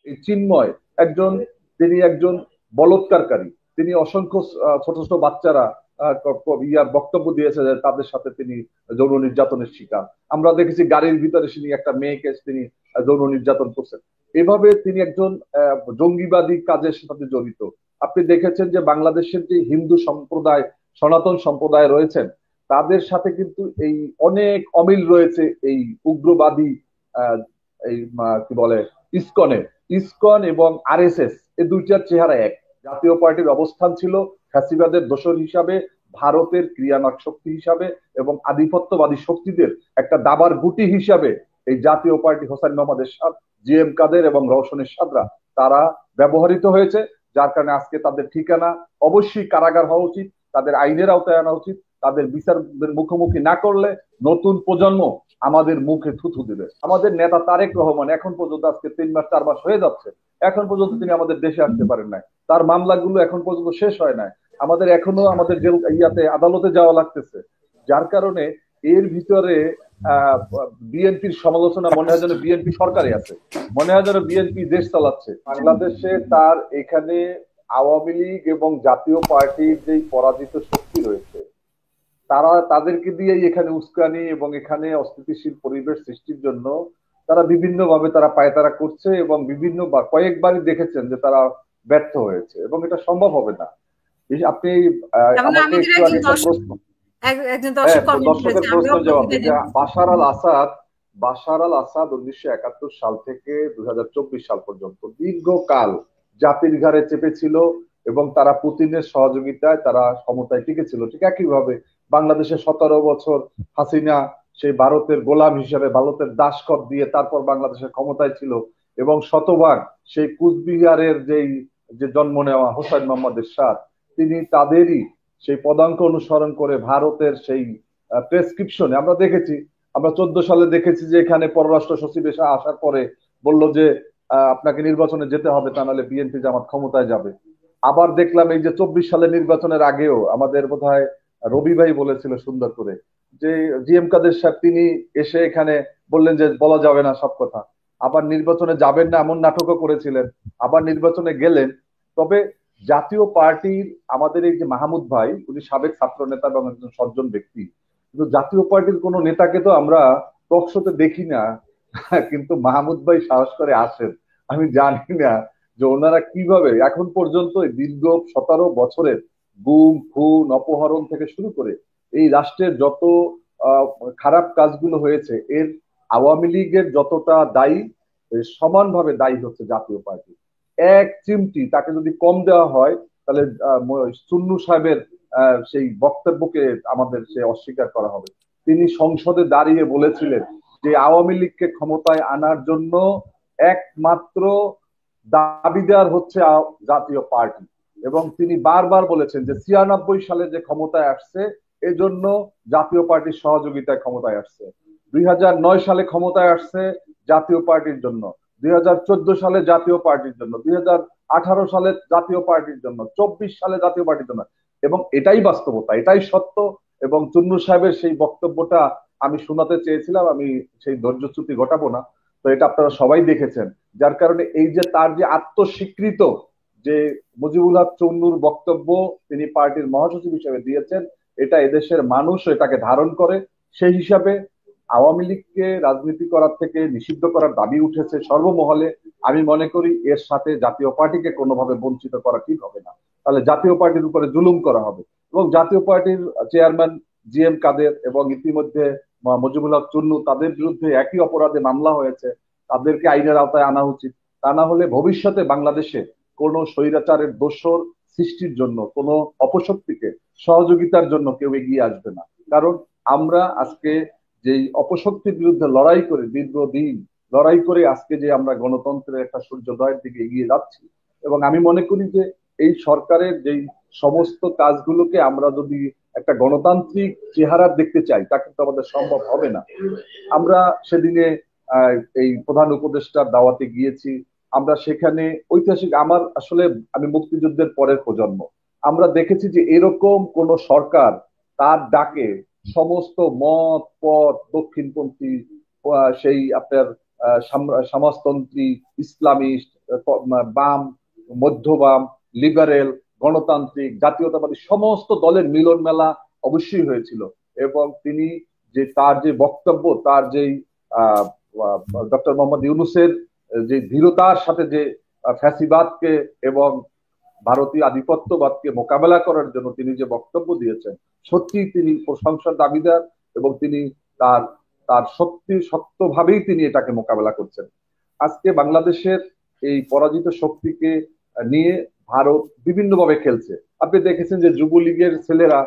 এই চিন্ময় একজন, তিনি একজন বলৎকারী। তিনি অসংখ্য ছোট ছোট বাচ্চারা ইয়ার বক্তব্য দিয়েছে যে তাদের সাথে তিনি যৌন নির্যাতনের শিকার। আমরা দেখেছি গাড়ির ভিতরে তিনি একটা মেয়েকে তিনি যৌন নির্যাতন করছেন। এভাবে তিনি একজন জঙ্গিবাদী কাজের সাথে জড়িত। আপনি দেখেছেন যে বাংলাদেশের যে হিন্দু সম্প্রদায়, সনাতন সম্প্রদায় রয়েছেন, তাদের সাথে কিন্তু এই অনেক অমিল রয়েছে এই উগ্রবাদী এই কি বলে ইসকনের। ইসকন এবং আরএসএস এই দুইটার চেহারা এক। জাতীয় পার্টির অবস্থান ছিল ফ্যাসিবাদের দোসর হিসাবে, ভারতের ক্রিয়ানক শক্তি হিসাবে এবং আধিপত্যবাদী শক্তিদের একটা দাবার গুটি হিসাবে এই জাতীয় পার্টি হোসেন মোহাম্মদ এরশাদ, জিএম কাদের এবং রওশন এরশাদরা তারা ব্যবহৃত হয়েছে। যার কারণে আজকে তাদের ঠিকানা অবশ্যই কারাগার হওয়া উচিত, তাদের আইনের আওতায় আনা উচিত। তাদের বিচারের মুখোমুখি না করলে নতুন প্রজন্ম আমাদের মুখে থুথু দেবে। আমাদের নেতা তারেক রহমান এখন পর্যন্ত আজকে 3 মাস 4 মাস হয়ে যাচ্ছে, এখন পর্যন্ত তিনি আমাদের দেশে আসতে পারেন নাই। তার মামলাগুলো এখন পর্যন্ত শেষ হয় নাই। আমাদের এখনো আমাদের জেল ইয়াতে আদালতে যাওয়া লাগতেছে। যার কারণে এর ভিতরে বিএনপির সমালোচনা মনে হয় যেন বিএনপি সরকারে আছে, মনে হয় যেন বিএনপি দেশ চালাচ্ছে। বাংলাদেশে তার এখানে আওয়ামী লীগ এবং জাতীয় পার্টির যে পরাজিত শক্তি রয়েছে, তারা তাদেরকে দিয়েই এখানে উস্কানি এবং এখানে অস্থিতিশীল পরিবেশ সৃষ্টির জন্য তারা বিভিন্ন ভাবে তারা পায়তারা করছে এবং বিভিন্নবার কয়েকবারই দেখেছেন যে তারা ব্যর্থ হয়েছে এবং এটা সম্ভব হবে না। আপনি আমাকে একটু আগে একটা প্রশ্ন, দর্শকের প্রশ্ন জবাব যে বাশার আল আসাদ 1971 সাল থেকে 2024 সাল পর্যন্ত দীর্ঘকাল জাতির ঘাড়ে চেপেছিল এবং তারা পুতিনের সহযোগিতায় তারা ক্ষমতায় টিকেছিল। ঠিক একইভাবে বাংলাদেশে 17 বছর হাসিনা সেই ভারতের গোলাম হিসেবে, ভারতের দাসখত দিয়ে তারপর বাংলাদেশের ক্ষমতায় ছিল এবং শতভাগ সেই কুচবিহারের যে জন্ম নেওয়া হোসেন মোহাম্মদ এরশাদ, তিনি তাদেরই সেই পদাঙ্ক অনুসরণ করে ভারতের সেই প্রেসক্রিপশনে আমরা দেখেছি, আমরা 14 সালে দেখেছি যে এখানে পররাষ্ট্র সচিব এসে আসার পরে বলল যে আপনাকে নির্বাচনে যেতে হবে, তা নাহলে বিএনপি জামাত ক্ষমতায় যাবে। আবার দেখলাম এই যে 24 সালে নির্বাচনের আগেও আমাদের বোধহয় রবি ভাই বলেছিল সুন্দর করে যে জিএম কাদের সাহেব তিনি এসে এখানে বললেন যে বলা যাবে না সব কথা, আবার নির্বাচনে যাবেন না এমন নাটকও করেছিলেন, আবার নির্বাচনে গেলেন। তবে জাতীয় পার্টির আমাদের এই যে মাহমুদ ভাই, উনি সাবেক ছাত্র নেতা এবং একজন সজ্জন ব্যক্তি, কিন্তু জাতীয় পার্টির কোন নেতাকে তো আমরা টক শোতে দেখি না, কিন্তু মাহমুদ ভাই সাহস করে আসেন। আমি জানি না যে ওনারা কিভাবে এখন পর্যন্ত দীর্ঘ 17 বছরের গুম খুন অপহরণ থেকে শুরু করে এই রাষ্ট্রের যত খারাপ কাজগুলো হয়েছে এর আওয়ামী লীগের যতটা দায়ী, সমানভাবে দায়ী হচ্ছে জাতীয় পার্টি। এক চিমটি তাকে যদি কম দেওয়া হয় তাহলে চুন্নু সাহেবের সেই বক্তব্যকে আমাদের সে অস্বীকার করা হবে। তিনি সংসদে দাঁড়িয়ে বলেছিলেন যে আওয়ামী লীগকে ক্ষমতায় আনার জন্য একমাত্র দাবিদার হচ্ছে জাতীয় পার্টি এবং তিনি বারবার বলেছেন যে 96 সালে যে ক্ষমতায় আসছে এজন্য জাতীয় পার্টির সহযোগিতায় ক্ষমতায় আসছে, 2009 সালে ক্ষমতায় আসছে জাতীয় পার্টির জন্য, 2014 সালে জাতীয় পার্টির জন্য, 2018 সালে জাতীয় পার্টির জন্য, 24 সালে জাতীয় পার্টির জন্য। এবং এটাই বাস্তবতা, এটাই সত্য। এবং চুন্নু সাহেবের সেই বক্তব্যটা আমি শোনাতে চেয়েছিলাম, আমি সেই ধৈর্যচ্যুতি ঘটাবো না, তো এটা আপনারা সবাই দেখেছেন। যার কারণে এই যে তার যে আত্মস্বীকৃত যে মুজিবুল হক চুন্নুর বক্তব্য তিনি পার্টির মহাসচিব হিসেবে দিয়েছেন, এটা এদেশের মানুষ এটাকে ধারণ করে। সেই হিসাবে আওয়ামী লীগকে রাজনীতি করার থেকে নিষিদ্ধ করার দাবি উঠেছে সর্বমহলে। আমি মনে করি এর সাথে জাতীয় পার্টিকে কোনোভাবে বঞ্চিত করা ঠিক হবে না, তাহলে জাতীয় পার্টির উপরে জুলুম করা হবে। এবং জাতীয় পার্টির চেয়ারম্যান জিএম কাদের এবং ইতিমধ্যে মুজিবুল হক চুন্নু, তাদের বিরুদ্ধে একই অপরাধে মামলা হয়েছে, তাদেরকে আইনের আওতায় আনা উচিত। তা না হলে ভবিষ্যতে বাংলাদেশে কোনো স্বৈরাচারের দোসর সৃষ্টির জন্য, কোনো অপশক্তিকে সহযোগিতার জন্য কেউ এগিয়ে আসবে না। কারণ আমরা আজকে যেই অপশক্তির বিরুদ্ধে লড়াই করে দীর্ঘদিন লড়াই করে আজকে যে আমরা গণতন্ত্রের একটা সূর্যোদয়ের দিকে এগিয়ে যাচ্ছি, এবং আমি মনে করি যে এই সরকারের যেই সমস্ত কাজগুলোকে আমরা যদি একটা গণতান্ত্রিক চেহারা দেখতে চাই তা কিন্তু আমাদের সম্ভব হবে না। আমরা সেদিনে এই প্রধান উপদেষ্টার দাওয়াতে গিয়েছি, আমরা সেখানে ঐতিহাসিক আমি মুক্তিযুদ্ধের পরের প্রজন্ম, আমরা দেখেছি যে এরকম কোন সরকার তার ডাকে সমস্ত মত পথ দক্ষিণপন্থী সেই আপনার সমাজতন্ত্রী ইসলামিস্ট বাম, মধ্য বাম, লিবারেল, গণতান্ত্রিক, জাতীয়তাবাদী সমস্ত দলের মিলন মেলা অবশ্যই হয়েছিল। এবং তিনি যে তার যে বক্তব্য, তার যেই ডক্টর মোহাম্মদ ইউনূসের যে দৃঢ়তার সাথে যে ফ্যাসিবাদকে এবং ভারতীয় আধিপত্যবাদকে মোকাবেলা করার জন্য তিনি যে বক্তব্য দিয়েছেন, সত্যি তিনি প্রশংসার দাবিদার এবং তিনি তার তার সত্যভাবেই তিনি এটাকে মোকাবেলা করছেন। আজকে বাংলাদেশের এই পরাজিত শক্তিকে নিয়ে ভারত বিভিন্নভাবে খেলছে। আপনি দেখেছেন যে যুবলীগের ছেলেরা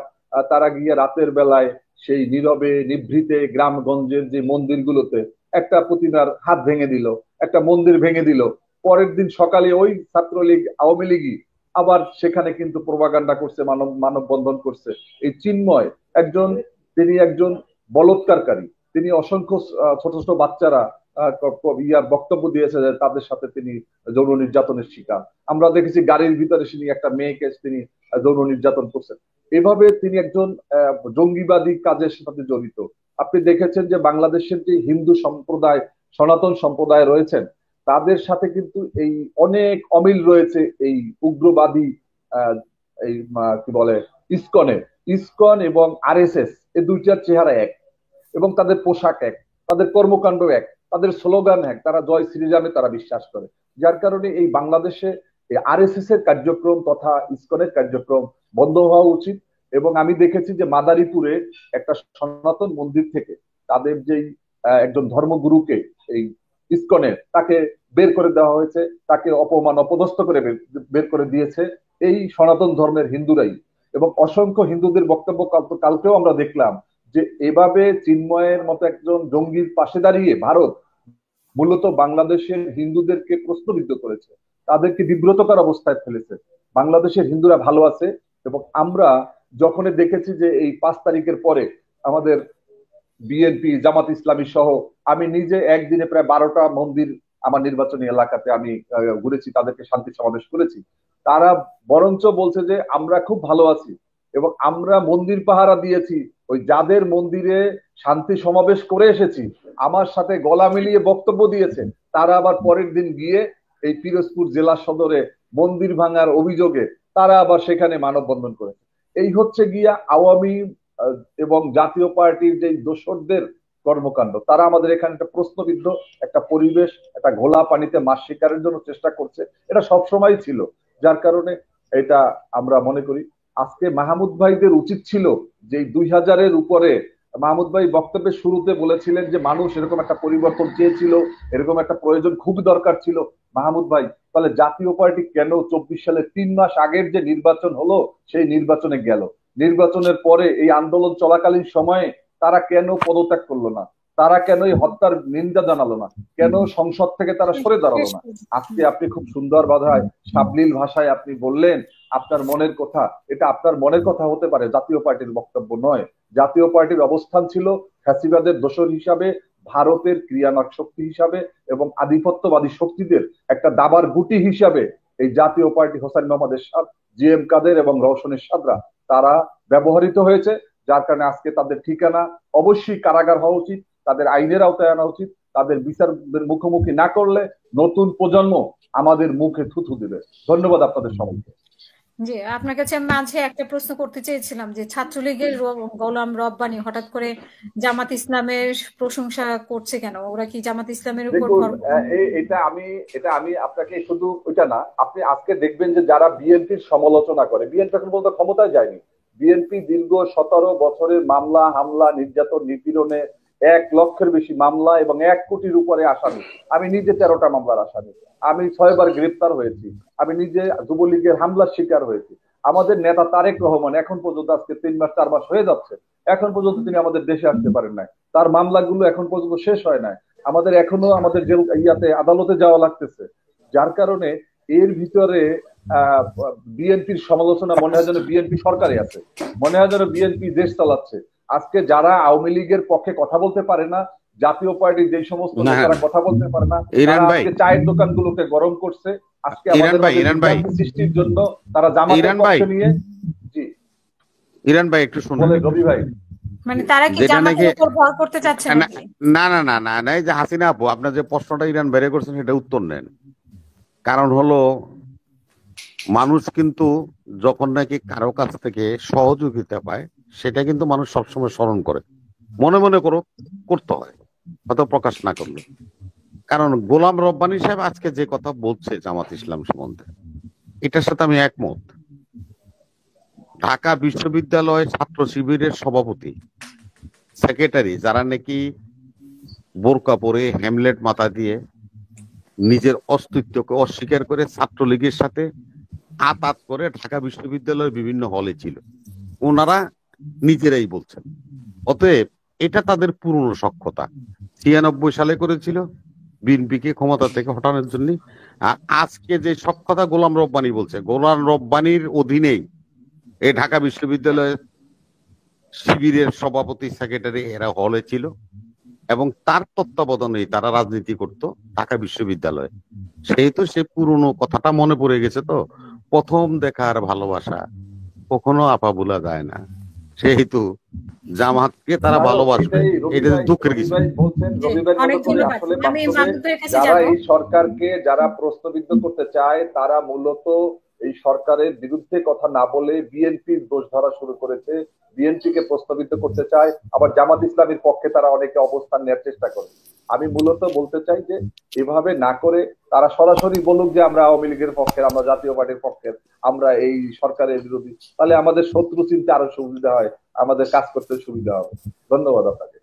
তারা গিয়ে রাতের বেলায় সেই নীরবে নিভৃতে গ্রামগঞ্জের যে মন্দিরগুলোতে একটা প্রতিমার হাত ভেঙে দিল, একটা মন্দির ভেঙে দিল। পরের দিন সকালে ওই ছাত্রলীগ, আওয়ামী লীগই আবার সেখানে কিন্তু প্রোপাগান্ডা করছে, মানববন্ধন করছে। এই চিন্ময় তিনি একজন বলৎকারী। তিনি অসংখ্য ছোট ছোট বাচ্চারা বক্তব্য দিয়েছে যে তাদের সাথে তিনি যৌন নির্যাতনের শিকার। আমরা দেখেছি গাড়ির ভিতরে তিনি একটা মেয়েকে তিনি যৌন নির্যাতন করছেন। এভাবে তিনি একজন জঙ্গিবাদী কাজের সাথে জড়িত। আপনি দেখেছেন যে বাংলাদেশের যে হিন্দু সম্প্রদায়, সনাতন সম্প্রদায় রয়েছেন, তাদের সাথে কিন্তু এই অনেক অমিল রয়েছে এই উগ্রবাদী এই কি বলে ইসকন এবং আরএসএস, এই দুইটার চেহারা এক এবং তাদের পোশাক এক, তাদের কর্মকাণ্ড এক, তাদের স্লোগান এক, তারা জয় শ্রীরামে তারা বিশ্বাস করে। যার কারণে এই বাংলাদেশে আরএসএস এর কার্যক্রম তথা ইসকনের কার্যক্রম বন্ধ হওয়া উচিত। এবং আমি দেখেছি যে মাদারীপুরে একটা সনাতন মন্দির থেকে তাদের যেই একজন ধর্মগুরুকে এই ইসকনের তাকে বের করে দেওয়া হয়েছে, তাকে অপদস্থ করে বের করে দিয়েছে এই সনাতন ধর্মের হিন্দুরাই। এবং অসংখ্য হিন্দুদের বক্তব্য কালকেও আমরা দেখলাম যে এভাবে চিন্ময়ের মতো একজন জঙ্গির পাশে দাঁড়িয়ে ভারত মূলত বাংলাদেশের হিন্দুদেরকে প্রশ্নবিদ্ধ করেছে, তাদেরকে বিব্রতকর অবস্থায় ফেলেছে। বাংলাদেশের হিন্দুরা ভালো আছে এবং আমরা যখন দেখেছি যে এই 5 তারিখের পরে আমাদের বিএনপি, জামাত ইসলামী সহ আমি নিজে একদিনে প্রায় 12টা মন্দির আমার নির্বাচনী এলাকাতে আমি ঘুরেছি, তাদেরকে শান্তি সমাবেশ করেছি। তারা বরঞ্চ বলছে যে আমরা খুব ভালো আছি এবং আমরা মন্দির পাহারা দিয়েছি। ওই যাদের মন্দিরে শান্তি সমাবেশ করে এসেছি, আমার সাথে গলা মিলিয়ে বক্তব্য দিয়েছে, তারা আবার পরের দিন গিয়ে এই পিরোজপুর জেলা সদরে মন্দির ভাঙার অভিযোগে তারা আবার সেখানে মানববন্ধন করেছে। এই হচ্ছে গিয়া আওয়ামী এবং জাতীয় পার্টির যে দোসরদের কর্মকাণ্ড। তারা আমাদের এখানে একটা প্রশ্নবিদ্ধ একটা পরিবেশ, একটা ঘোলা পানিতে মাছ শিকারের জন্য চেষ্টা করছে। এটা সবসময় ছিল। যার কারণে এটা আমরা মনে করি আজকে মাহমুদ ভাইদের উচিত ছিল যে 2000-এর উপরে মাহমুদ ভাই বক্তব্যের শুরুতে বলেছিলেন যে মানুষ এরকম একটা পরিবর্তন চেয়েছিল, এরকম একটা প্রয়োজন খুব দরকার ছিল। মাহমুদ ভাই, তাহলে জাতীয় পার্টি কেন 24 সালে 3 মাস আগের যে নির্বাচন হলো সেই নির্বাচনে গেল? নির্বাচনের পরে এই আন্দোলন চলাকালীন সময়ে তারা কেন পদত্যাগ করলো না? তারা কেন এই হত্যার নিন্দা জানালো না? কেন সংসদ থেকে তারা সরে দাঁড়ালো না? আজকে আপনি খুব সুন্দর ভাষায়, সাবলীল ভাষায় আপনি বললেন আপনার মনের কথা। এটা আপনার মনের কথা হতে পারে, জাতীয় পার্টির বক্তব্য নয়। জাতীয় পার্টির অবস্থান ছিল ফ্যাসিবাদের দোসর হিসাবে, ভারতের ক্রিয়ানক শক্তি হিসাবে এবং আধিপত্যবাদী শক্তিদের একটা দাবার গুটি হিসাবে এই জাতীয় পার্টি হোসেন মোহাম্মদ এরশাদ, জিএম কাদের এবং রওশন এরশাদরা তারা ব্যবহৃত হয়েছে। যার কারণে আজকে তাদের ঠিকানা অবশ্যই কারাগার হওয়া উচিত, তাদের আইনের আওতায় আনা উচিত। তাদের বিচারের মুখোমুখি না করলে নতুন প্রজন্ম আমাদের মুখে থুথু দিবে। ধন্যবাদ আপনাদের সবাইকে। জি, আপনার কাছে আমি মাঝে একটা প্রশ্ন করতে চেয়েছিলাম যে ছাত্রলীগের গোলাম রব্বানী হঠাৎ করে জামাত ইসলামের প্রশংসা করছে কেন? ওরা কি জামাত ইসলামের উপর এটা আমি আপনাকে শুধু ওইটা না, আপনি আজকে দেখবেন যে যারা বিএনপির সমালোচনা করে, বিএনপি এখন বলতে ক্ষমতায় যায়নি। বিএনপি দীর্ঘ 17 বছরের মামলা, হামলা, নির্যাতন, নিপীড়নে 1 লক্ষের বেশি মামলা এবং 1 কোটির উপরে আসামি। আমি নিজে 13টা মামলার আসামি। আমি 6 বার গ্রেপ্তার হয়েছি। আমি নিজে যুবলীগের হামলার শিকার হয়েছি। আমাদের নেতা তারেক রহমান এখন পর্যন্ত আজকে 3 মাস 4 মাস হয়ে যাচ্ছে, এখন পর্যন্ত তিনি আমাদের দেশে আসতে পারেন নাই। তার মামলাগুলো এখন পর্যন্ত শেষ হয় নাই। আমাদের এখনো আমাদের জেল আদালতে যাওয়া লাগতেছে। যার কারণে এর ভিতরে বিএনপির সমালোচনা মনে হয় যেন বিএনপি সরকারে আছে, মনে হয় যেন বিএনপি দেশ চালাচ্ছে। আজকে যারা আওয়ামী লীগের পক্ষে কথা বলতে পারে না, জাতীয় পার্টির যে সমস্ত নেতারা কথা বলতে পারে না, আজকে চায়ের দোকানগুলোকে গরম করছে। আজকে আমাদের সৃষ্টির জন্য তারা জামাতের পক্ষে নিয়ে। জি ইরান ভাই একটু শুনুন। বলে রবি ভাই, মানে তারা কি জামাতের উপর ভর করতে চাচ্ছে নাকি? না না না না না, এই যে হাসিনা আপু আপনার যে প্রশ্নটা ইরান বের করছেন সেটা উত্তর নেন। কারণ হলো মানুষ কিন্তু যখন নাকি কারো কাছ থেকে সহযোগিতা পায় সেটা কিন্তু মানুষ সবসময় স্মরণ করে, মনে মনে করতে হয়, হয়তো প্রকাশ না করলে। কারণ গোলাম রব্বানী সাহেব আজকে যে কথা বলছে জামাত ইসলাম সম্বন্ধে, এটার সাথে আমি একমত। ঢাকা বিশ্ববিদ্যালয় ছাত্র শিবিরের সভাপতি, সেক্রেটারি, যারা নাকি বোরকা পরে হ্যামলেট মাথা দিয়ে নিজের অস্তিত্বকে অস্বীকার করে ছাত্রলীগের সাথে আতাত করে ঢাকা বিশ্ববিদ্যালয়ের বিভিন্ন হলে ছিল, ওনারা নিজেরাই বলছেন। অতএব এটা তাদের পুরনো সক্ষতা, 96 সালে করেছিল বিএনপিকে ক্ষমতা থেকে হটানোর জন্য। আর আজকে যে সক্ষতা গোলাম রব্বানী বলছে, গোলাম রব্বানীর অধীনেই এই ঢাকা বিশ্ববিদ্যালয়ের শিবিরের সভাপতি সেক্রেটারি এরা হলে ছিল এবং তার তত্ত্বাবধানেই তারা রাজনীতি করত ঢাকা বিশ্ববিদ্যালয়ে। সেহেতু সে পুরনো কথাটা মনে পড়ে গেছে। তো প্রথম দেখার ভালোবাসা কখনো আপা ভোলা যায় না, সেহেতু জামাতকে তারা ভালোবাসবে, এটা দুঃখের কিছু। যারা এই সরকারকে যারা প্রশ্নবিদ্ধ করতে চায় তারা মূলত এই সরকারের বিরুদ্ধে কথা না বলে বিএনপির দোষ ধরা শুরু করেছে, বিএনপিকে প্রশ্নবিদ্ধ করতে চায়, আবার জামাত ইসলামের পক্ষে তারা অনেকে অবস্থান নেওয়ার চেষ্টা করে। আমি মূলত বলতে চাই যে এভাবে না করে তারা সরাসরি বলুক যে আমরা আওয়ামী লীগের পক্ষের, আমরা জাতীয় পার্টির পক্ষের, আমরা এই সরকারের বিরোধী, তাহলে আমাদের শত্রু চিনতে আরো সুবিধা হয়, আমাদের কাজ করতে সুবিধা হবে। ধন্যবাদ আপনাকে।